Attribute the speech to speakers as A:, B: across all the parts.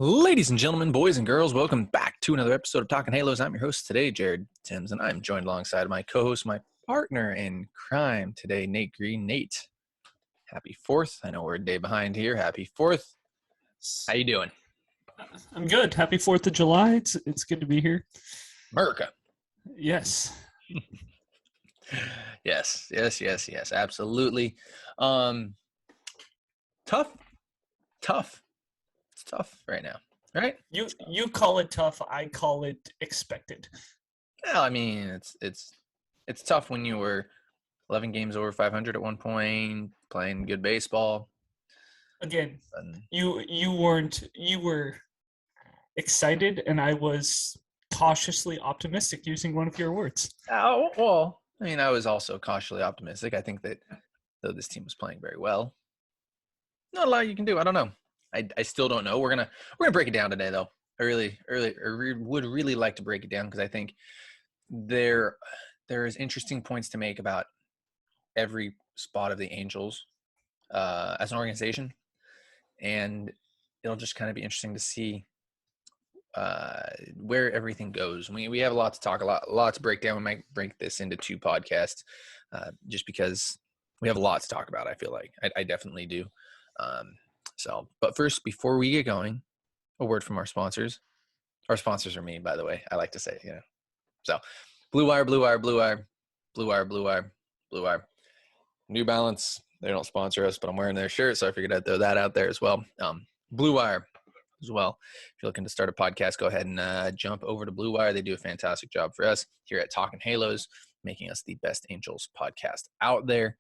A: Ladies and gentlemen, boys and girls, welcome back to another episode of Talking Halos. I'm your host today, Jared Timms, and I'm joined alongside my co-host, my partner in crime today, Nate Green. Nate, happy 4th. I know we're a day behind here. Happy 4th. How you doing?
B: I'm good. Happy 4th of July. It's good to be here.
A: America.
B: Yes.
A: Yes, absolutely. Tough. It's tough right now, right?
B: You call it tough. I call it expected.
A: Well, I mean, it's tough when you were 11 games over 500 at one point, playing good baseball.
B: Again, you were excited, and I was cautiously optimistic, using one of your words.
A: Oh, well, I mean, I was also cautiously optimistic. I think that though this team was playing very well, not a lot you can do. I don't know. I still don't know. We're gonna break it down today, though. I would really like to break it down because I think there is interesting points to make about every spot of the Angels as an organization, and it'll just kind of be interesting to see where everything goes. We have a lot to talk, a lot to break down. We might break this into 2 podcasts just because we have a lot to talk about. I feel like I definitely do. But first, before we get going, a word from our sponsors. Our sponsors are me, by the way. I like to say, So, Blue Wire. New Balance. They don't sponsor us, but I'm wearing their shirt, so I figured I'd throw that out there as well. Blue Wire as well. If you're looking to start a podcast, go ahead and jump over to Blue Wire. They do a fantastic job for us here at Talking Halos, making us the best Angels podcast out there.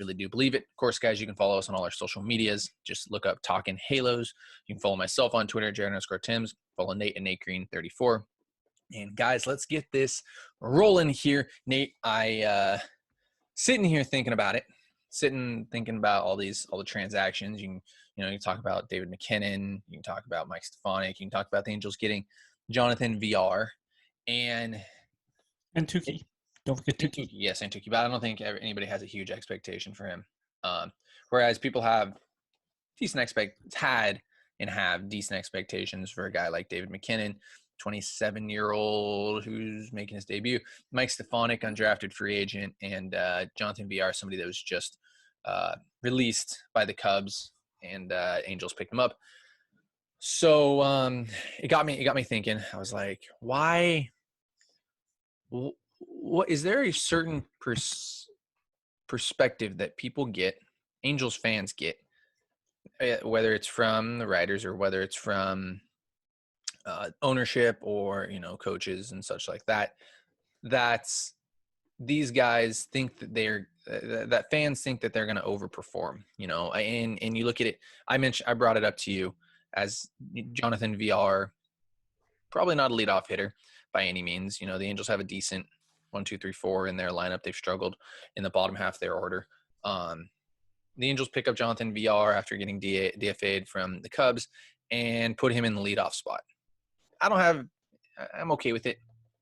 A: Really do believe it. Of course, guys, you can follow us on all our social medias. Just look up Talking Halos. You can follow myself on Twitter, Jared_Timms. Follow Nate and Nate Green 34. And guys, let's get this rolling here. Nate, I sitting here thinking about all the transactions. You can talk about David McKinnon. You can talk about Mike Stefanik. You can talk about the Angels getting Jonathan VR and
B: Tukey. Don't forget Tukey.
A: Yes, and Tukey, but I don't think anybody has a huge expectation for him. Whereas people have decent expectations for a guy like David McKinnon, 27-year-old who's making his debut. Mike Stefanik, undrafted free agent, and Jonathan VR, somebody that was just released by the Cubs, and Angels picked him up. So it got me thinking. I was like, why? What is there a certain perspective that people get, Angels fans get, whether it's from the writers or whether it's from ownership or coaches and such like that, that's these guys think that that fans think that they're going to overperform, and you look at it. I brought it up to you as Jonathan VR, probably not a leadoff hitter by any means. The Angels have a decent 1, 2, 3, 4 in their lineup. They've struggled in the bottom half of their order. The Angels pick up Jonathan VR after getting DFA'd from the Cubs and put him in the leadoff spot. I'm okay with it.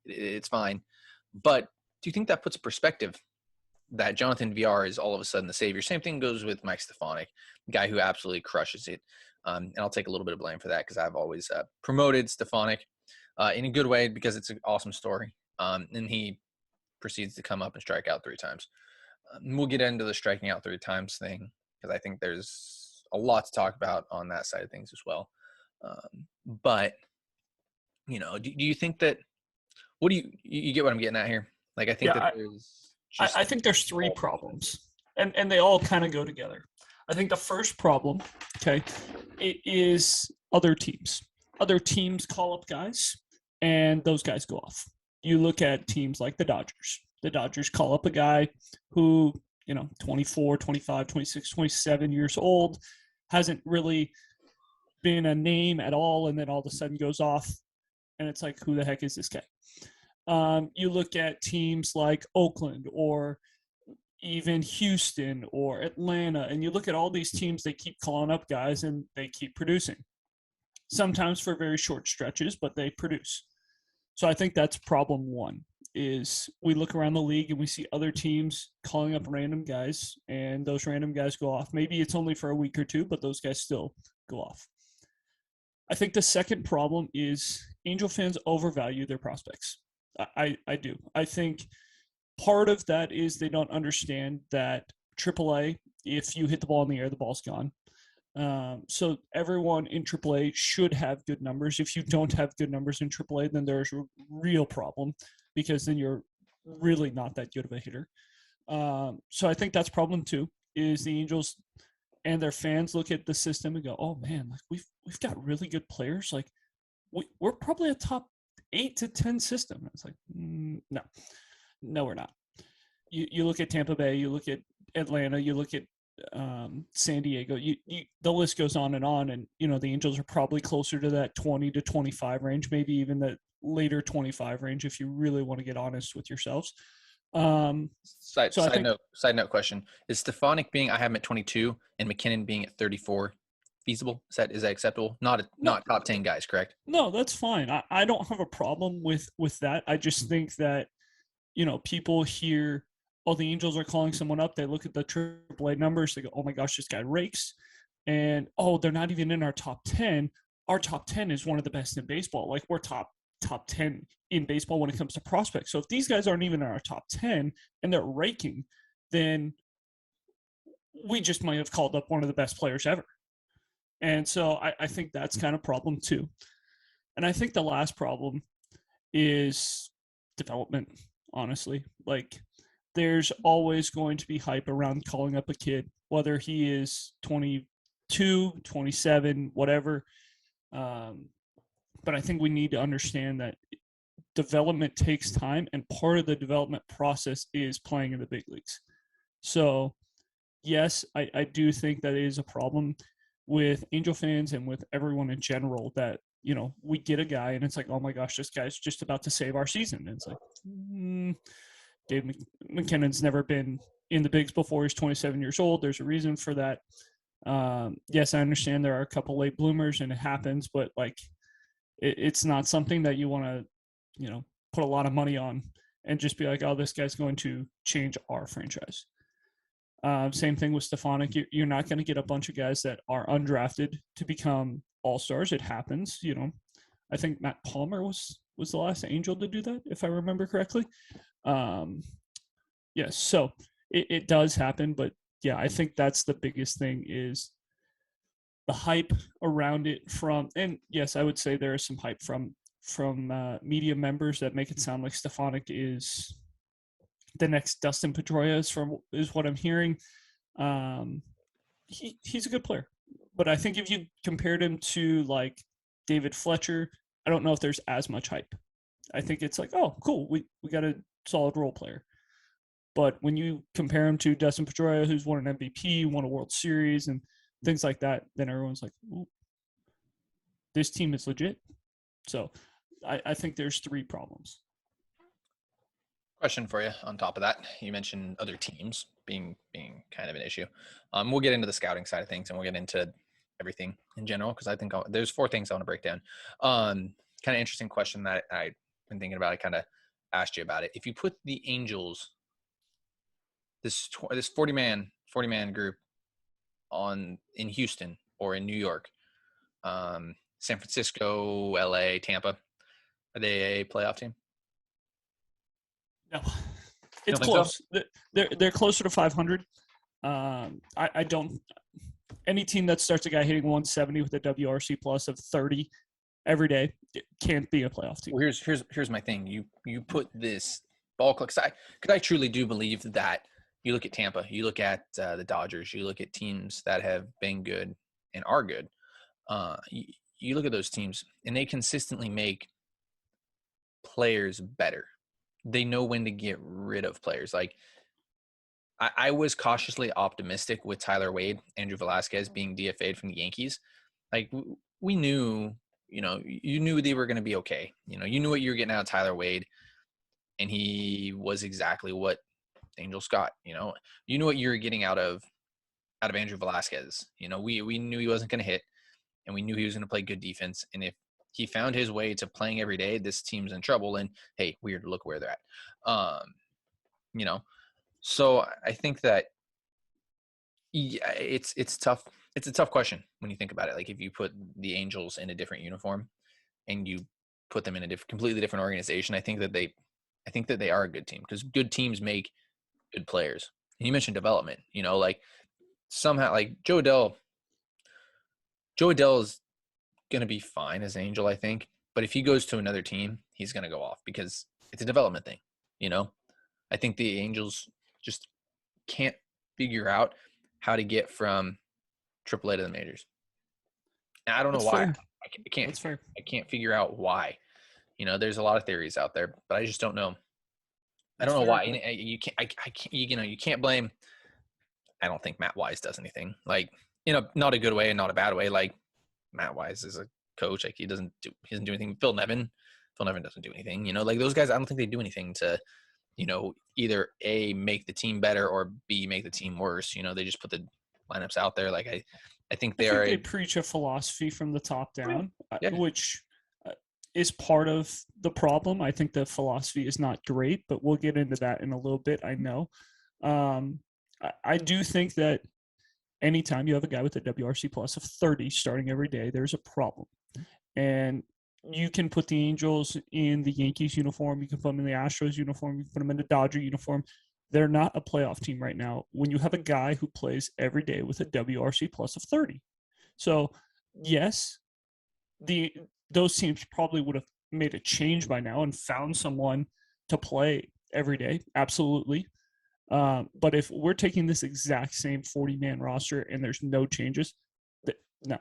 A: It's fine. But do you think that puts a perspective that Jonathan VR is all of a sudden the savior? Same thing goes with Mike Stefanik, a guy who absolutely crushes it. And I'll take a little bit of blame for that because I've always promoted Stefanik in a good way because it's an awesome story. And he proceeds to come up and strike out 3 times. We'll get into the striking out 3 times thing because I think there's a lot to talk about on that side of things as well. But, do you think that – what do you get what I'm getting at here? Like, I think
B: I think there's 3 problems, and they all kind of go together. I think the first problem, it is other teams. Other teams call up guys, and those guys go off. You look at teams like the Dodgers. The Dodgers call up a guy who, 24, 25, 26, 27 years old, hasn't really been a name at all, and then all of a sudden goes off, and it's like, who the heck is this guy? You look at teams like Oakland or even Houston or Atlanta, and you look at all these teams, they keep calling up guys, and they keep producing. Sometimes for very short stretches, but they produce. So I think that's problem 1, is we look around the league and we see other teams calling up random guys, and those random guys go off. Maybe it's only for a week or 2, but those guys still go off. I think the second problem is Angel fans overvalue their prospects. I do. I think part of that is they don't understand that AAA, if you hit the ball in the air, the ball's gone. So everyone in AAA should have good numbers. If you don't have good numbers in AAA, then there's a real problem because then you're really not that good of a hitter. So I think that's problem two is the Angels and their fans look at the system and go, "Oh man, like we've got really good players. Like we're probably a top 8 to 10 system." And it's like, no, we're not. You look at Tampa Bay, you look at Atlanta, you look at San Diego. The list goes on, and the Angels are probably closer to that 20 to 25 range, maybe even that later 25 range if you really want to get honest with yourselves.
A: Side note question: is Stefanik being I have him at 22 and McKinnon being at 34 feasible? Is that acceptable? Not top 10 guys, correct?
B: No, that's fine. I don't have a problem with that. I just think that people hear, oh, the Angels are calling someone up. They look at the AAA numbers. They go, oh my gosh, this guy rakes, and oh, they're not even in our top 10. Our top 10 is one of the best in baseball. Like we're top 10 in baseball when it comes to prospects. So if these guys aren't even in our top 10 and they're raking, then we just might have called up one of the best players ever. And so I think that's kind of problem too. And I think the last problem is development, honestly. Like there's always going to be hype around calling up a kid, whether he is 22, 27, whatever. But I think we need to understand that development takes time, and part of the development process is playing in the big leagues. So, yes, I do think that is a problem with Angel fans and with everyone in general that, we get a guy and it's like, oh my gosh, this guy's just about to save our season. And it's like, Dave McKinnon's never been in the bigs before he's 27 years old. There's a reason for that. Yes, I understand there are a couple late bloomers and it happens, but like, it's not something that you want to, put a lot of money on and just be like, oh, this guy's going to change our franchise. Same thing with Stefanik. You're not going to get a bunch of guys that are undrafted to become all-stars. It happens, I think Matt Palmer was the last Angel to do that, if I remember correctly. Yes, so it does happen, but yeah, I think that's the biggest thing is the hype around it and yes, I would say there is some hype from media members that make it sound like Stefanik is the next Dustin Pedroia is what I'm hearing. He's a good player, but I think if you compared him to like David Fletcher, I don't know if there's as much hype. I think it's like, oh, cool, we got a solid role player. But when you compare him to Dustin Pedroia, who's won an MVP, won a World Series, and things like that, then everyone's like, ooh, this team is legit. So I think there's three problems.
A: Question for you on top of that. You mentioned other teams being kind of an issue. We'll get into the scouting side of things and we'll get into everything in general because I think there's 4 things I want to break down. Kind of interesting question that I've been thinking about. I kind of asked you about it. If you put the Angels, this 40-man group in Houston or in New York, San Francisco, LA, Tampa, are they a playoff team?
B: No, it's close. So? They're closer to 500. I don't. Any team that starts a guy hitting 170 with a WRC plus of 30 every day can't be a playoff team.
A: Well, here's my thing. You put this ball club because I truly do believe that you look at Tampa, you look at the Dodgers, you look at teams that have been good and are good. You look at those teams and they consistently make players better. They know when to get rid of players. Like I was cautiously optimistic with Tyler Wade, Andrew Velasquez being DFA'd from the Yankees. Like we knew, you knew they were going to be okay. You knew what you were getting out of Tyler Wade, and he was exactly what Angels got. You knew what you were getting out of Andrew Velasquez. We knew he wasn't going to hit, and we knew he was going to play good defense. And if he found his way to playing every day, this team's in trouble. And hey, weird, look where they're at. So I think that it's tough. it's a tough question when you think about it. Like if you put the Angels in a different uniform and you put them in a completely different organization, I think that they are a good team because good teams make good players. And you mentioned development, like somehow like Joe Adell is going to be fine as an Angel, I think. But if he goes to another team, he's going to go off because it's a development thing, I think the Angels just can't figure out how to get from AAA to the majors. And I don't know
B: That's
A: why.
B: fair.
A: I can't.
B: That's fair.
A: I can't figure out why. There's a lot of theories out there, but I just don't know. I
B: That's
A: don't know
B: fair.
A: why. And you can't. I can't. You can't blame. I don't think Matt Wise does anything. Like not a good way and not a bad way. Like Matt Wise is a coach. Like he doesn't do anything. Phil Nevin doesn't do anything. Like those guys. I don't think they do anything to either A, make the team better or B, make the team worse. They just put the lineups out there. Like I think
B: they preach a philosophy from the top down,
A: yeah.
B: which is part of the problem. I think the philosophy is not great, but we'll get into that in a little bit. I know. I do think that anytime you have a guy with a WRC plus of 30 starting every day, there's a problem. And you can put the Angels in the Yankees uniform. You can put them in the Astros uniform. You can put them in the Dodger uniform. They're not a playoff team right now when you have a guy who plays every day with a WRC plus of 30. So, yes, those teams probably would have made a change by now and found someone to play every day. Absolutely. But if we're taking this exact same 40-man roster and there's no changes, no.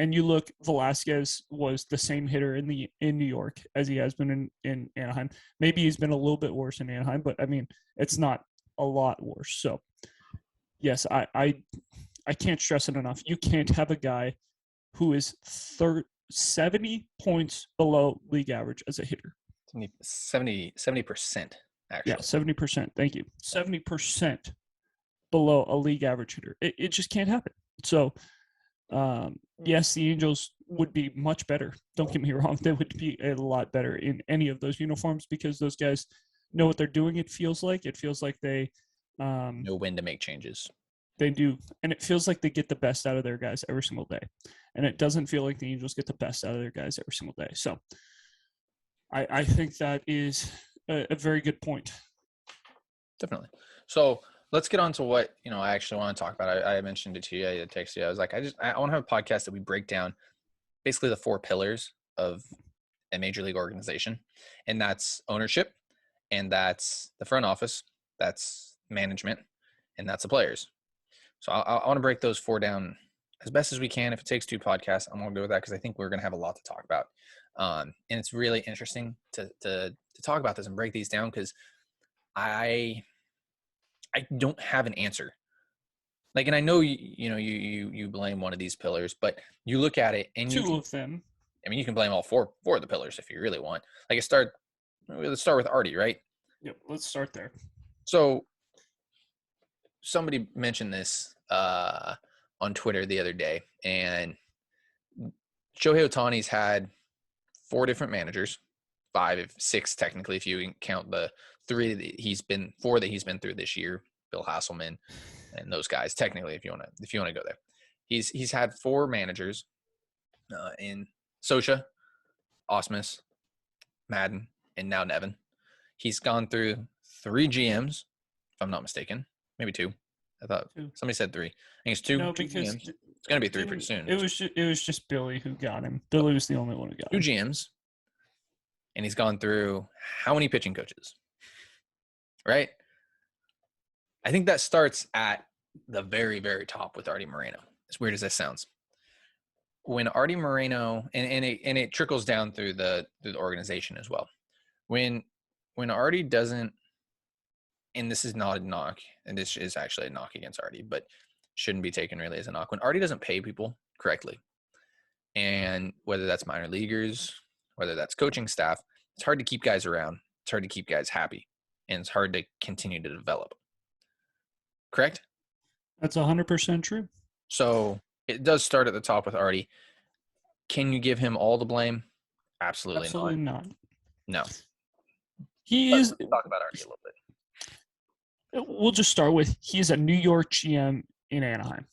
B: And you look, Velasquez was the same hitter in New York as he has been in Anaheim. Maybe he's been a little bit worse in Anaheim, but I mean, it's not a lot worse. So, yes, I can't stress it enough. You can't have a guy who is 70 points below league average as a hitter.
A: 70%, actually.
B: Yeah, 70%. Thank you. 70% below a league average hitter. It just can't happen. So, yes, the Angels would be much better. Don't get me wrong. They would be a lot better in any of those uniforms because those guys know what they're doing. It feels like they
A: know when to make changes.
B: They do. And it feels like they get the best out of their guys every single day. And it doesn't feel like the Angels get the best out of their guys every single day. So I think that is a very good point.
A: Definitely. So let's get on to what, I actually want to talk about. I mentioned it to you. I texted you. I was like, I want to have a podcast that we break down basically the 4 pillars of a major league organization. And that's ownership. And that's the front office. That's management. And that's the players. So I want to break those 4 down as best as we can. If it takes 2 podcasts, I'm going to go with that because I think we're going to have a lot to talk about. And it's really interesting to talk about this and break these down because I don't have an answer. Like, and I know you blame one of these pillars, but you look at it and
B: 2 of them.
A: I mean, you can blame all 4 of the pillars if you really want. Like, let's start with Artie, right?
B: Yep, let's start there.
A: So somebody mentioned this on Twitter the other day, and Shohei Ohtani's had 4 different managers, 5, 6 technically, if you count the 4 that he's been through this year, Bill Hasselman and those guys. Technically, if you want to go there, he's had 4 managers in Sosha, Osmus, Madden, and now Nevin. He's gone through 3 GMs, if I'm not mistaken, maybe 2. I thought 2. Somebody said 3. I think it's 2.
B: No,
A: 2
B: because
A: GMs. It's gonna be 3 pretty soon.
B: It was just Billy who got him. Billy was the only one who got
A: 2
B: him.
A: 2 GMs, and he's gone through how many pitching coaches? Right. I think that starts at the very, very top with Artie Moreno. As weird as that sounds. When Artie Moreno and it trickles down through the organization as well. When Artie doesn't, and this is not a knock, and this is actually a knock against Artie, but shouldn't be taken really as a knock. When Artie doesn't pay people correctly, and whether that's minor leaguers, whether that's coaching staff, it's hard to keep guys around. It's hard to keep guys happy, and it's hard to continue to develop. Correct?
B: That's 100% true.
A: So it does start at the top with Artie. Can you give him all the blame? Absolutely
B: not.
A: No.
B: Let's
A: talk about Artie a little bit.
B: We'll just start with he's a New York GM in Anaheim.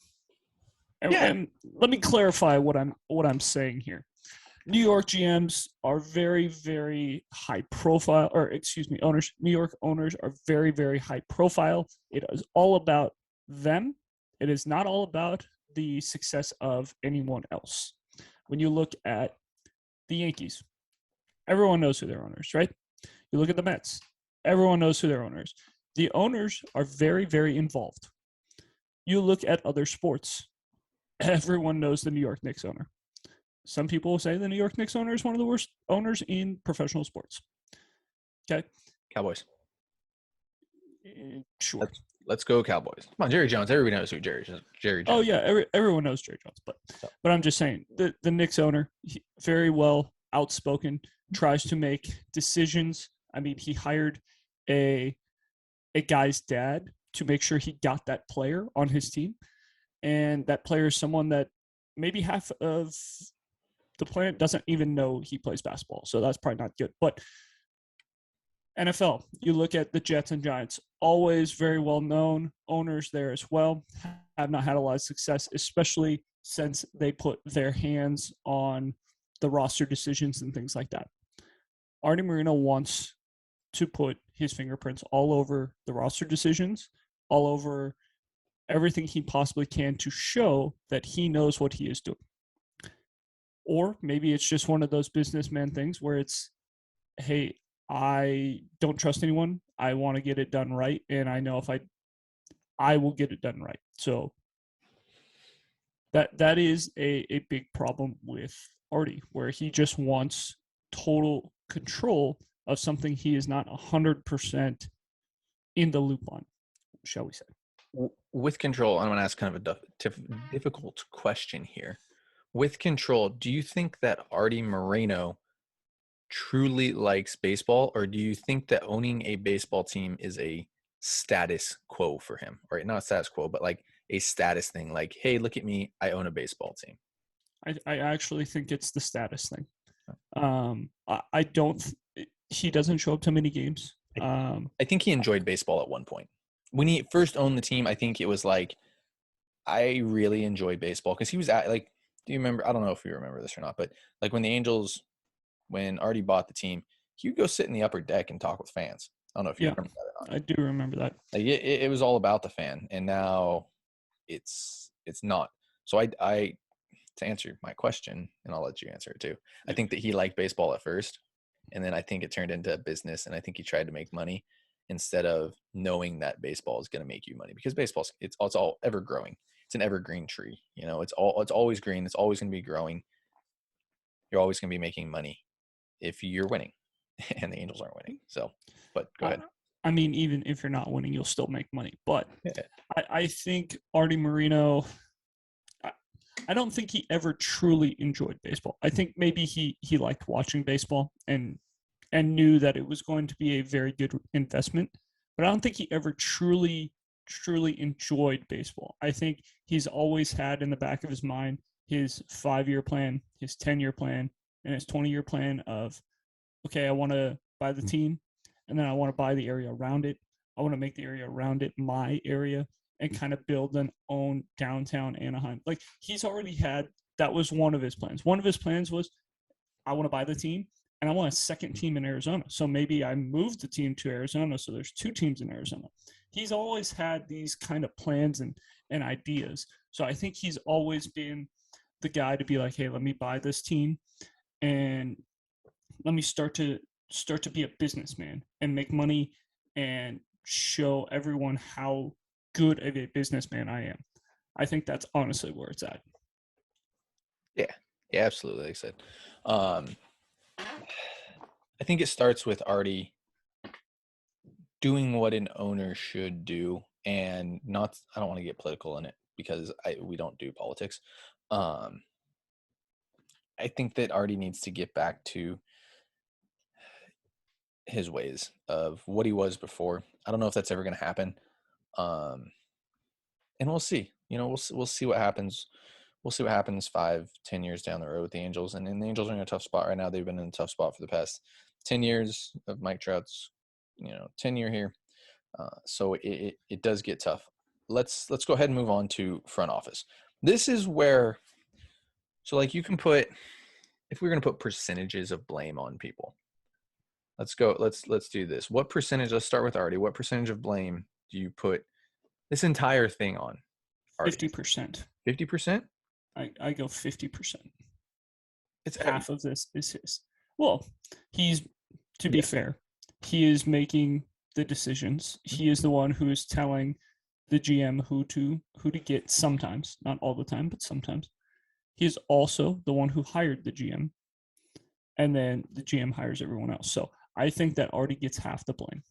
B: And let me clarify what I'm saying here. New York GMs are very, very high profile, or excuse me, owners. New York owners are very, very high profile. It is all about them. It is not all about the success of anyone else. When you look at the Yankees, everyone knows who their owners, right? You look at the Mets, everyone knows who their owners. The owners are very, very involved. You look at other sports, everyone knows the New York Knicks owner. Some people will say the New York Knicks owner is one of the worst owners in professional sports. Okay.
A: Cowboys.
B: Sure.
A: Let's go Cowboys. Come on, Jerry Jones. Everybody knows who Jerry Jones.
B: Oh yeah, everyone knows Jerry Jones, but I'm just saying the Knicks owner, very well outspoken, tries to make decisions. I mean, he hired a guy's dad to make sure he got that player on his team, and that player is someone that maybe half of the planet doesn't even know he plays basketball, so that's probably not good. But NFL, you look at the Jets and Giants, always very well known owners there as well, have not had a lot of success, especially since they put their hands on the roster decisions and things like that. Artie Moreno wants to put his fingerprints all over the roster decisions, all over everything he possibly can to show that he knows what he is doing. Or maybe it's just one of those businessman things where it's, hey, I don't trust anyone. I want to get it done right, and I know if I will get it done right. So that is a big problem with Artie, where he just wants total control of something he is not 100% in the loop on, shall we say.
A: With control, I'm going to ask kind of a difficult question here. With control, do you think that Artie Moreno truly likes baseball, or do you think that owning a baseball team is a status quo for him? Or not status quo, but like a status thing, like, hey, look at me, I own a baseball team.
B: I actually think it's the status thing. I don't. He doesn't show up to many games.
A: I think he enjoyed baseball at one point. When he first owned the team, I think it was like, I really enjoy baseball because he was at like, do you remember? I don't know if you remember this or not, but like when the Angels, when Artie bought the team, he would go sit in the upper deck and talk with fans. I don't know if you remember that or not.
B: I do remember that.
A: Like it was all about the fan, and now it's not. So I to answer my question, and I'll let you answer it too. I think that he liked baseball at first, and then I think it turned into a business, and I think he tried to make money instead of knowing that baseball is going to make you money, because baseball it's all ever growing. It's an evergreen tree. You know, it's always green. It's always going to be growing. You're always going to be making money if you're winning, and the Angels aren't winning. So, but go ahead.
B: I mean, even if you're not winning, you'll still make money. But I think Artie Moreno, I don't think he ever truly enjoyed baseball. I think maybe he liked watching baseball and knew that it was going to be a very good investment. But I don't think he ever truly enjoyed baseball. I think he's always had in the back of his mind his 5-year plan, his 10-year plan, and his 20-year plan of, okay, I want to buy the team, and then I want to buy the area around it. I want to make the area around it my area and kind of build an own downtown Anaheim. Like, he's already had, that was one of his plans. One of his plans was, I want to buy the team, and I want a second team in Arizona. So maybe I move the team to Arizona, so there's 2 teams in Arizona. He's always had these kind of plans and ideas. So I think he's always been the guy to be like, hey, let me buy this team and let me start to be a businessman and make money and show everyone how good of a businessman I am. I think that's honestly where it's at.
A: Yeah, absolutely. Like I said, I think it starts with Artie doing what an owner should do, and not. I don't want to get political in it because we don't do politics. I think that Artie needs to get back to his ways of what he was before. I don't know if that's ever going to happen, and we'll see. You know, we'll see what happens. We'll see what happens 5-10 years down the road with the Angels. And the Angels are in a tough spot right now. They've been in a tough spot for the past 10 years of Mike Trout's, tenure here. So it does get tough. Let's go ahead and move on to front office. This is where, so like you can put, if we're going to put percentages of blame on people, let's go, let's do this. What percentage, let's start with Artie. What percentage of blame do you put this entire thing on?
B: 50%.
A: 50%?
B: I go 50%.
A: It's
B: Half of this is his. Well, he's, to be
A: Yeah.
B: fair, he is making the decisions. He is the one who is telling the GM who to get sometimes, not all the time, but sometimes. He is also the one who hired the GM, and then the GM hires everyone else. So I think that Artie gets half the blame.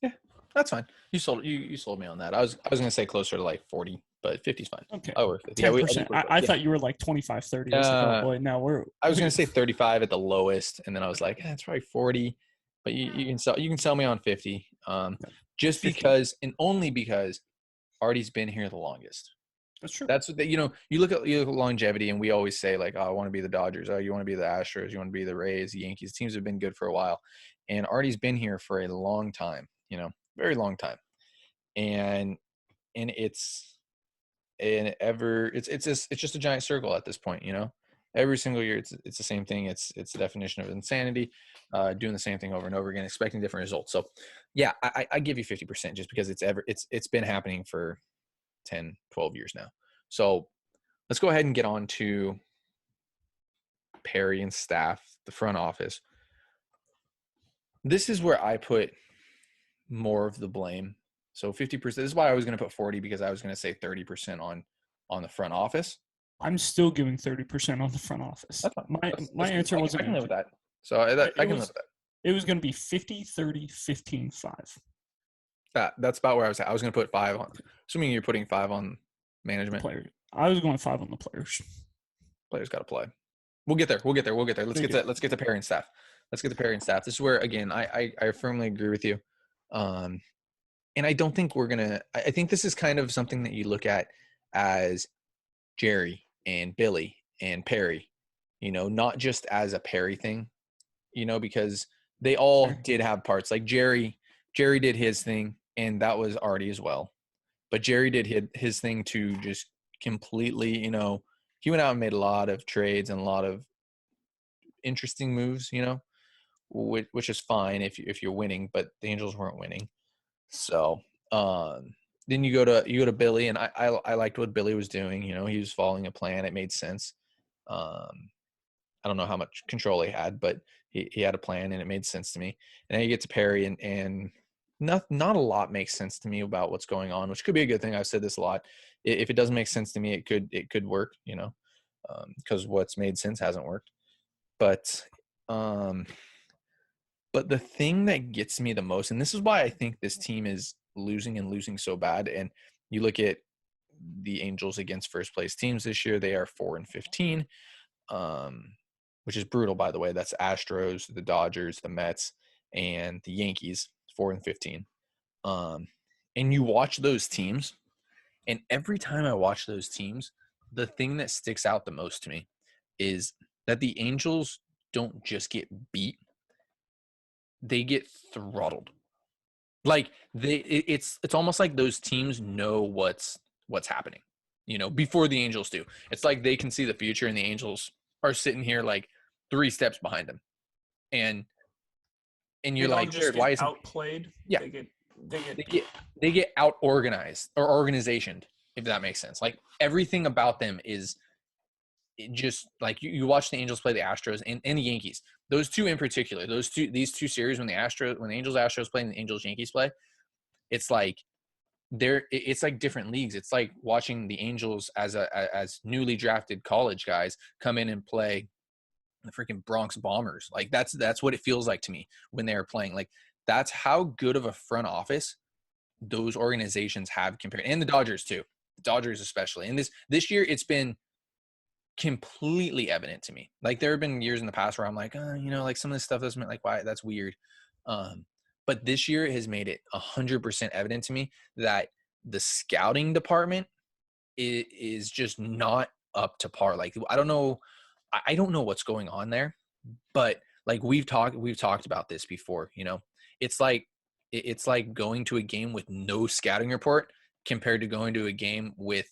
A: Yeah, that's fine. You sold me on that. I was gonna say closer to like 40, but 50 is fine.
B: Okay.
A: I work with
B: 10%.
A: Yeah,
B: I thought you were like 25, 30. I was like, oh boy, now we're.
A: I was gonna say 35 at the lowest, and then I was like, it's probably 40. But you can sell me on 50. Just
B: 50.
A: because, and only because Artie's been here the longest.
B: That's true.
A: That's what you look at longevity, and we always say like, oh, I want to be the Dodgers, oh, you want to be the Astros, you want to be the Rays, the Yankees. Teams have been good for a while, and Artie's been here for a long time, very long time, and it's just a giant circle at this point, every single year it's the same thing. It's the definition of insanity, doing the same thing over and over again, expecting different results. So yeah, I give you 50% just because it's been happening for 10, 12 years now. So let's go ahead and get on to Perry and staff, the front office. This is where I put more of the blame. So 50%. This is why I was going to put 40, because I was going to say 30% on the front office.
B: I'm still giving 30% on the front office. My answer wasn't.
A: I can live with that. So I can live with that.
B: It was going to be 50, 30, 15, 5.
A: That's about where I was at. I was going to put 5 on. Assuming you're putting 5 on management.
B: Player. I was going 5 on the players.
A: Players got to play. We'll get there. Let's get to Perry and staff. This is where, again, I firmly agree with you. And I don't think I think this is kind of something that you look at as Jerry and Billy and Perry, not just as a Perry thing, because they all did have parts. Like Jerry did his thing, and that was Artie as well. But Jerry did his thing to just completely, he went out and made a lot of trades and a lot of interesting moves, which is fine if you're winning, but the Angels weren't winning. So then you go to Billy, and I liked what Billy was doing. He was following a plan. It made sense. I don't know how much control he had, but he had a plan, and it made sense to me. And then you get to Perry, and not a lot makes sense to me about what's going on, which could be a good thing. I've said this a lot. If it doesn't make sense to me, it could work, because what's made sense hasn't worked. But the thing that gets me the most, and this is why I think this team is losing so bad, and you look at the Angels against first place teams this year, they are 4-15, which is brutal, by the way. That's Astros, the Dodgers, the Mets, and the Yankees, 4-15. And you watch those teams, and every time I watch those teams, the thing that sticks out the most to me is that the Angels don't just get beat, they get throttled. Like it's almost like those teams know what's happening, before the Angels do. It's like they can see the future, and the Angels are sitting here like 3 steps behind them. And you're like, Jared, why is
B: outplayed?
A: Yeah, they get out organized or organizationed, if that makes sense. Like everything about them is just like you watch the Angels play the Astros and the Yankees. Those two in particular, these two series, when the Angels Astros play and the Angels Yankees play, it's like it's like different leagues. It's like watching the Angels as newly drafted college guys come in and play the freaking Bronx Bombers. Like that's what it feels like to me when they're playing. Like that's how good of a front office those organizations have compared, and the Dodgers too. The Dodgers especially. And this year it's been completely evident to me. Like there have been years in the past where I'm like, like some of this stuff doesn't, like, why, that's weird. But this year it has made it 100% evident to me that the scouting department is just not up to par. Like I don't know what's going on there, but like we've talked about this before. It's like going to a game with no scouting report compared to going to a game with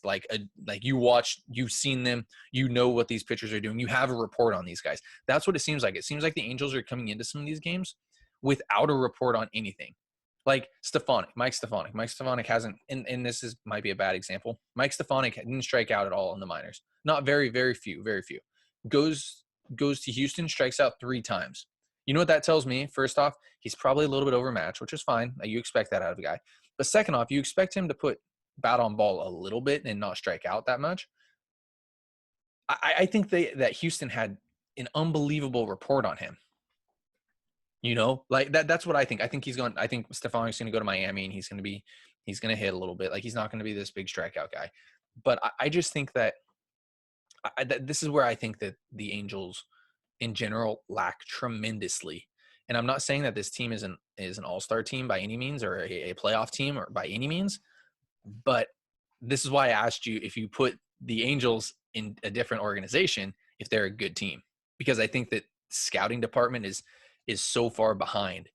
A: you've seen them, you know what these pitchers are doing, you have a report on these guys. That's what it seems like. It seems like the Angels are coming into some of these games without a report on anything. Like Mike Stefanik hasn't, and this might be a bad example. Mike Stefanik didn't strike out at all in the minors. Not very few. Goes to Houston, strikes out 3 times. You know what that tells me? First off, he's probably a little bit overmatched, which is fine. You expect that out of a guy. But second off, you expect him to put bat on ball a little bit and not strike out that much. I think that Houston had an unbelievable report on him. You know, like that's what I think. I think Stefanik's going to go to Miami and he's going to hit a little bit. Like, he's not going to be this big strikeout guy. But I just think that this is where I think that the Angels in general lack tremendously. And I'm not saying that this team is an all-star team by any means, or a playoff team or by any means, but this is why I asked you if you put the Angels in a different organization, if they're a good team, because I think that scouting department is so far behind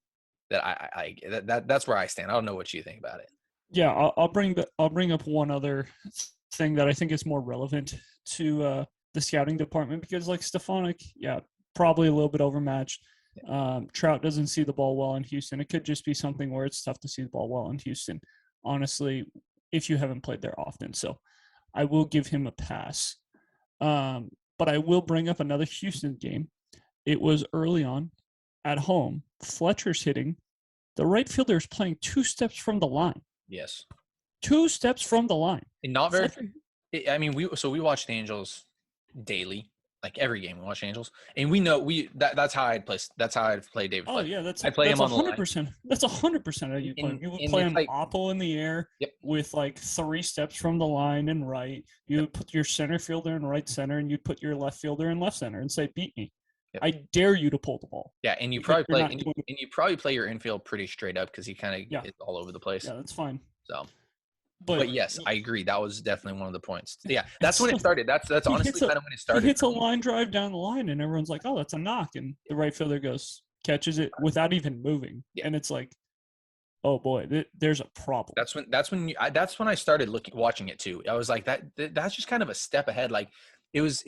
A: that that's where I stand. I don't know what you think about it.
B: Yeah, I'll bring up one other thing that I think is more relevant to the scouting department, because like Stefanik, yeah, probably a little bit overmatched. Trout doesn't see the ball well in Houston. It could just be something where it's tough to see the ball well in Houston, honestly, if you haven't played there often. So I will give him a pass. But I will bring up another Houston game. It was early on at home. Fletcher's hitting. The right fielder is playing 2 steps from the line.
A: Yes.
B: 2 steps from the line.
A: And not very – I mean, we watch the Angels daily. Like, every game we watch the Angels. And we know that's how I'd play David Fletcher.
B: Oh, yeah.
A: I play him on the line.
B: That's 100% how you play him. You would play him oppo in the air with, like, 3 steps from the line and right. You would put your center fielder in right center, and you'd put your left fielder in left center and say, beat me. Yep. I dare you to pull the ball.
A: Yeah, and you probably play your infield pretty straight up, because he kind of is all over the place.
B: Yeah, that's fine.
A: So, but yes, I agree. That was definitely one of the points. Yeah, that's when it started. That's honestly kind of when it started.
B: He hits a line drive down the line, and everyone's like, "Oh, that's a knock," and the right fielder catches it without even moving, and it's like, "Oh boy, there's a problem."
A: That's when I started watching it too. I was like, that's just kind of a step ahead. Like, it was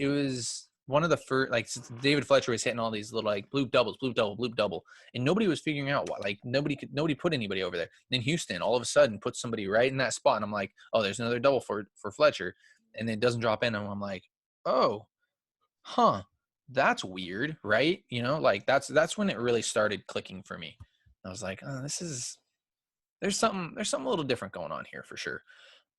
A: one of the first, like, David Fletcher was hitting all these little, like, bloop double, and nobody was figuring out why. Like, nobody put anybody over there. Then Houston all of a sudden puts somebody right in that spot, and I'm like, oh, there's another double for Fletcher, and it doesn't drop in, and I'm like, oh, huh, that's weird, right? You know, like, that's when it really started clicking for me. I was like, oh, there's something a little different going on here for sure.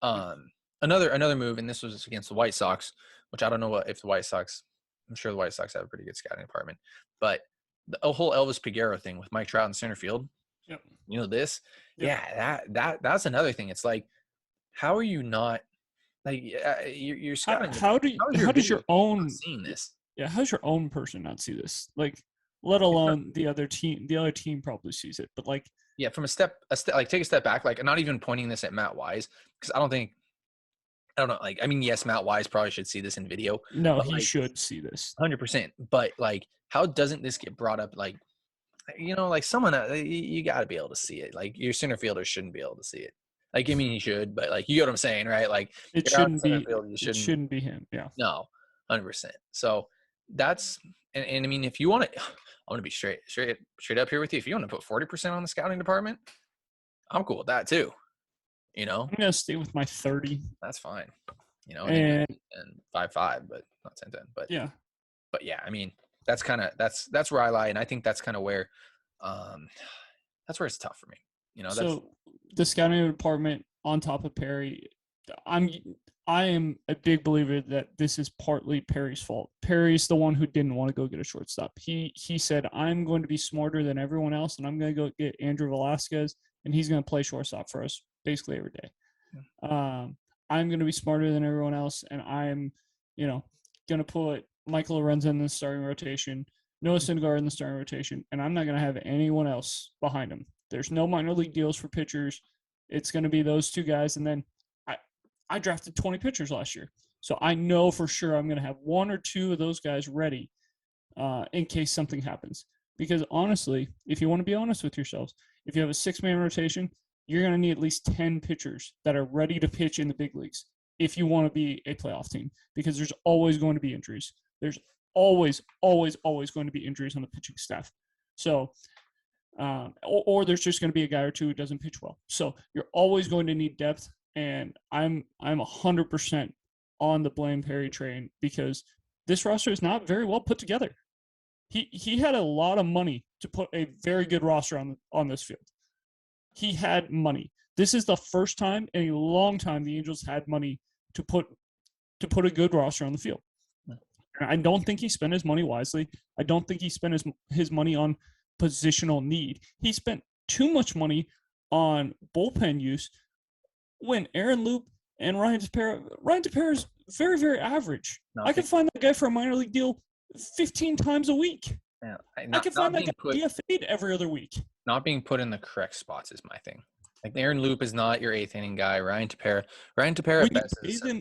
A: Another move, and this was against the White Sox, which I don't know if the White Sox. I'm sure the White Sox have a pretty good scouting department, but the whole Elvis Peguero thing with Mike Trout in center field.
B: Yep.
A: You know this?
B: Yep.
A: Yeah, that's another thing. It's like, how are you not like you're scouting?
B: How does your own
A: seeing this?
B: Yeah, how's your own person not see this? Like, let alone the other team. The other team probably sees it, but like,
A: yeah, from a step, like, take a step back. Like, I'm not even pointing this at Matt Wise, because I don't know. Like, I mean, yes, Matt Wise probably should see this in video.
B: No, he should see this
A: 100%. But like, how doesn't this get brought up? Like, you know, like, someone you got to be able to see it. Like, your center fielder shouldn't be able to see it. Like, I mean, he should, but like, you get what I'm saying, right? Like,
B: it shouldn't be. It shouldn't be him. Yeah.
A: No, 100%. So that's and I mean, if you want to, I want to be straight up here with you. If you want to put 40% on the scouting department, I'm cool with that too. You know,
B: I'm gonna stay with my 30.
A: That's fine. You know,
B: and
A: 5.5, but not 10.10. But yeah, I mean, that's where I lie, and I think that's kind of where, that's where it's tough for me. You know,
B: so the scouting department on top of Perry, I am a big believer that this is partly Perry's fault. Perry's the one who didn't want to go get a shortstop. He said, I'm going to be smarter than everyone else, and I'm going to go get Andrew Velasquez, and he's going to play shortstop for us basically every day. I'm going to be smarter than everyone else, and I'm, going to put Michael Lorenzen in the starting rotation, Noah Syndergaard in the starting rotation, and I'm not going to have anyone else behind him. There's no minor league deals for pitchers. It's going to be those 2 guys, and then I drafted 20 pitchers last year. So I know for sure I'm going to have 1 or 2 of those guys ready in case something happens. Because honestly, if you want to be honest with yourselves, if you have a 6-man rotation, you're going to need at least 10 pitchers that are ready to pitch in the big leagues if you want to be a playoff team, because there's always going to be injuries. There's always going to be injuries on the pitching staff. So, or there's just going to be a guy or two who doesn't pitch well. So you're always going to need depth. And I'm 100% on the blame Perry train, because this roster is not very well put together. He had a lot of money to put a very good roster on this field. He had money. This is the first time in a long time the Angels had money to put a good roster on the field. I don't think he spent his money wisely. I don't think he spent his money on positional need. He spent too much money on bullpen use when Aaron Loop and Ryan Tepera is very, very average. I can find that guy for a minor league deal 15 times a week.
A: Yeah,
B: I can find that guy DFA'd every other week.
A: Not being put in the correct spots is my thing. Like, Aaron Loop is not your eighth inning guy. Ryan Tepera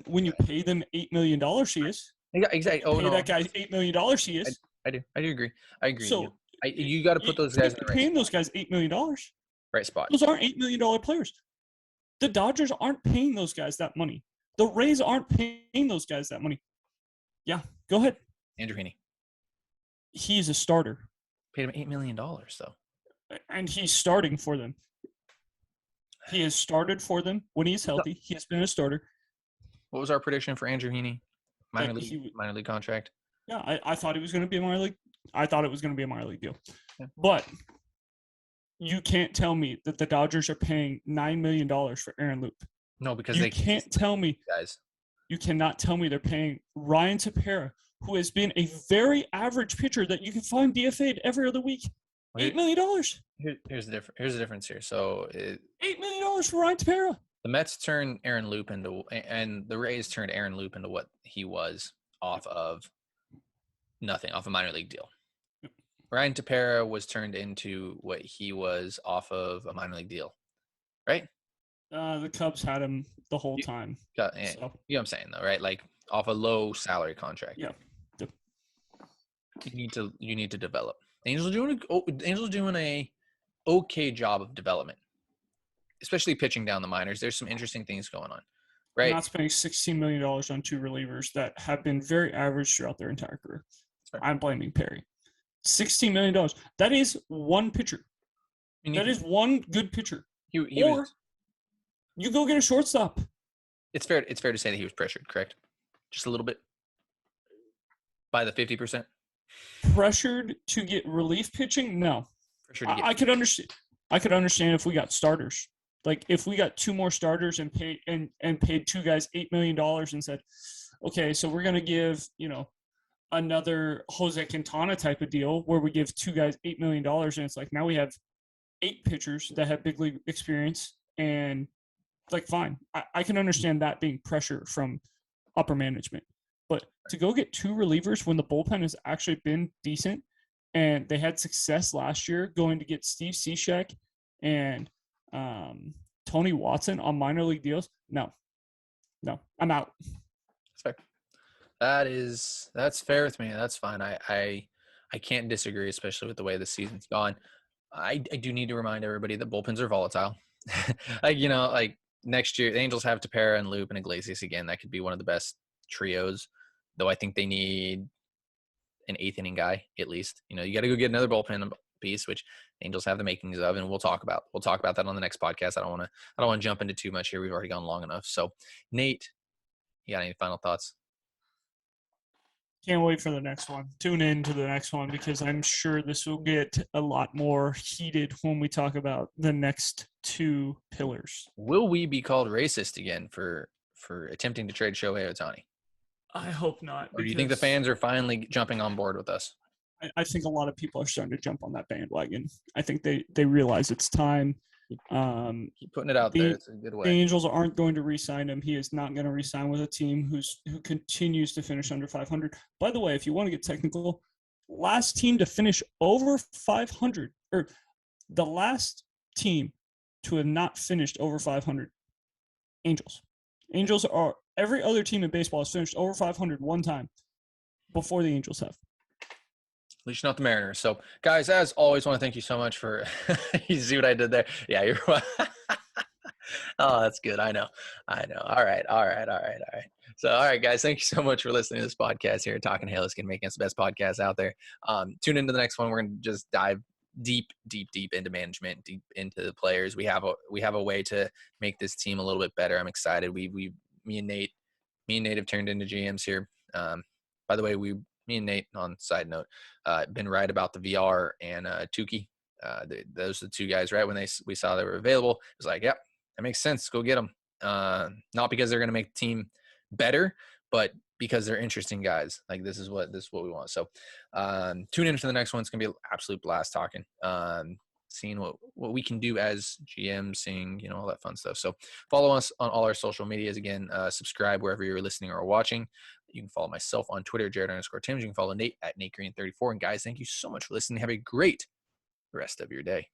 B: when you pay them $8 million, he is.
A: Exactly.
B: That guy $8 million, he is.
A: I do agree. I agree.
B: So
A: you got to put those guys in the right
B: paying
A: spot.
B: those guys $8 million.
A: Right spot.
B: Those aren't $8 million players. The Dodgers aren't paying those guys that money. The Rays aren't paying those guys that money. Yeah, go ahead.
A: Andrew Heaney.
B: He's a starter.
A: Paid him $8 million, though.
B: And he's starting for them. He has started for them when he's healthy. He has been a starter.
A: What was our prediction for Andrew Heaney? Minor league contract.
B: Yeah, I thought he was going to be a minor league. I thought it was going to be a minor league deal.
A: Yeah.
B: But you can't tell me that the Dodgers are paying $9 million for Aaron Loop.
A: No, because
B: you can't tell me,
A: guys.
B: You cannot tell me they're paying Ryan Tepera, who has been a very average pitcher that you can find DFA'd every other week, $8 million.
A: Here's the difference here. So
B: $8 million for Ryan Tepera.
A: The Mets turned Aaron Loop and the Rays turned Aaron Loop into what he was off of nothing, off a minor league deal. Ryan Tepera was turned into what he was off of a minor league deal, right?
B: The Cubs had him the whole time.
A: You know what I'm saying, though, right? Like, off a low salary contract.
B: Yeah.
A: You need to develop. Angels doing a okay job of development, especially pitching down the minors. There's some interesting things going on, right?
B: I'm not spending $16 million on two relievers that have been very average throughout their entire career. I'm blaming Perry. $16 million. That is one pitcher. That is one good pitcher. You go get a shortstop.
A: It's fair to say that he was pressured, correct? Just a little bit by the 50%.
B: Pressured to get relief pitching? No. I could understand. I could understand if we got starters. Like, if we got two more starters and paid two guys $8 million and said, okay, so we're gonna give another Jose Quintana type of deal where we give two guys $8 million, and it's like now we have 8 pitchers that have big league experience, and like, fine. I can understand that being pressure from upper management. But to go get two relievers when the bullpen has actually been decent, and they had success last year going to get Steve Cishek and Tony Watson on minor league deals, no, I'm out.
A: That's fair. That's fair with me. That's fine. I can't disagree, especially with the way the season's gone. I do need to remind everybody that bullpens are volatile. Like next year, the Angels have Tepera and Loop and Iglesias again. That could be one of the best trios, though I think they need an 8th inning guy at least. You got to go get another bullpen piece, which the Angels have the makings of, and we'll talk about that on the next podcast. I don't want to jump into too much here. We've already gone long enough. So, Nate, you got any final thoughts?
B: Can't wait for the next one. Tune in to the next one, because I'm sure this will get a lot more heated when we talk about the next 2 pillars.
A: Will we be called racist again for attempting to trade Shohei Ohtani?
B: I hope not.
A: Or do you think the fans are finally jumping on board with us?
B: I think a lot of people are starting to jump on that bandwagon. I think they realize it's time.
A: Keep putting it out there. It's a good way.
B: The Angels aren't going to re-sign him. He is not going to re-sign with a team who continues to finish under 500. By the way, if you want to get technical, last team to finish over 500, or the last team to have not finished over 500, Angels. Angels are – every other team in baseball has finished over 500 one time before the Angels have.
A: At least not the Mariners. So, guys, as always, want to thank you so much for – you see what I did there? Yeah, you're Oh, that's good. I know. All right. So, all right, guys, thank you so much for listening to this podcast here, Talking Halos, and making us the best podcast out there. Tune into the next one. We're going to just dive deep into management, deep into the players. We have a way to make this team a little bit better. I'm excited. Me and Nate have turned into GMs here. By the way, me and Nate, on side note, been right about the VR and Tukey. Those are the two guys, right? When we saw they were available, it was like, yep, that makes sense. Go get them. Not because they're going to make the team better, but because they're interesting guys. Like this is what we want. So tune in for the next one. It's going to be an absolute blast talking. Seeing what we can do as GM, seeing, all that fun stuff. So follow us on all our social medias. Again, subscribe wherever you're listening or watching. You can follow myself on Twitter, Jared_Timms. You can follow Nate at NateGreen34. And guys, thank you so much for listening. Have a great rest of your day.